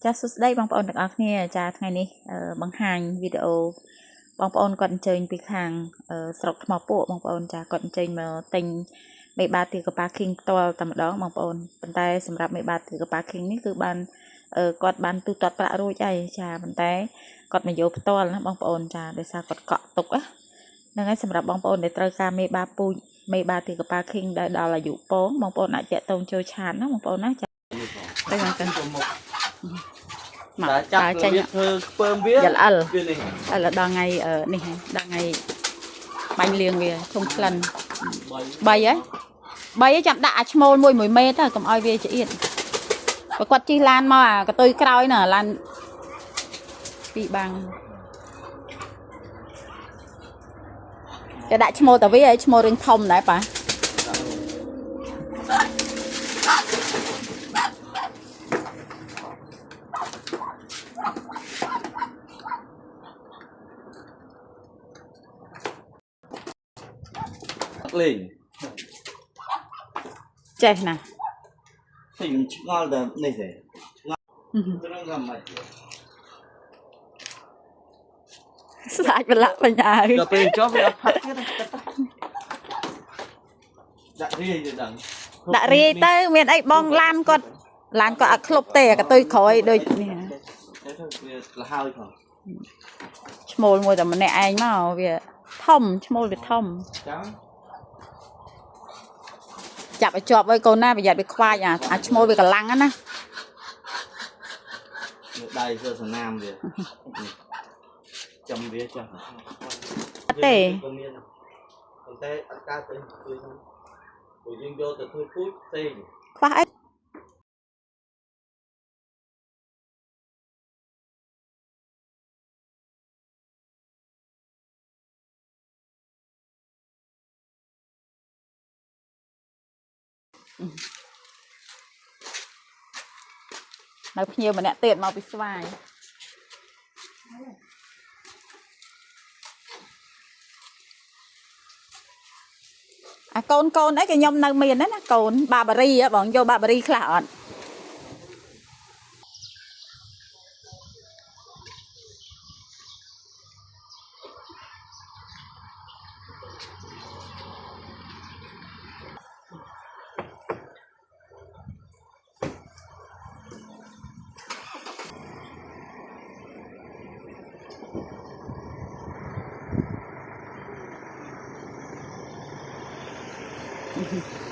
ចាសួស្តីបងប្អូនទាំងអស់គ្នាចាថ្ងៃនេះបង្ហាញវីដេអូបងប្អូនគាត់អញ្ជើញពីខាងស្រុកថ្មពួកបងប្អូនចាគាត់អញ្ជើញមកទិញមេបាទាកាប៉ាឃីងផ្ទាល់តែម្ដងបងប្អូនប៉ុន្តែសម្រាប់មេបាទាកាប៉ាឃីងនេះគឺបានគាត់បានទូទាត់ប្រាក់រួចហើយចាប៉ុន្តែគាត់មកយកផ្ទាល់ណាបងប្អូនចាដោយសារគាត់កក់ទុកហ្នឹងហើយសម្រាប់បងប្អូនដែលត្រូវការមេបាពូជមេបាទាកាប៉ាឃីងដែលដល់អាយុពងបងប្អូនអាចតាក់ទងចូលឆាតណាបងប្អូនណាចាទៅមកទៅមកចាចេញធ្វើខ្ពើមវាយល់អលដល់ថ្ងៃនេះដល់ថ្ងៃបាញ់លៀងវាធំក្លិន3ចាំដាក់អាឈ្មោល1មេទៅកុំឲ្យវាឆ្អៀតបើគាត់ជិះឡានមកអាកតុយក្រោយណាឡានពីបាំងគេដាក់ឈ្មោលតាវាឲ្យឈ្មោះរឿងធំដែរប៉ាលេងចេះណាthì mình ngon là này thế ngon làm mày sạch và lạ phải nhà rồi bên chó với phát cái đã ri tới miền ấy bong lan con khlup tè cái tôi khỏi đôi là hai thôi small mua tầm này anh mà về thom small về thom chặt phải chọp với con na bây giờ bị khoai à small về cả lăng á nè đây giờ sườn nam về chấm vía cho tè còn tè cá tươi tươi không rồi riêng vô từ thôi phút tê khoai nói nhiều mà nè tiền mau bị xoài à con đấy cái nhom nơi miền đấy nè con Barbary á bọn vô Barbary khảo Mm-hmm.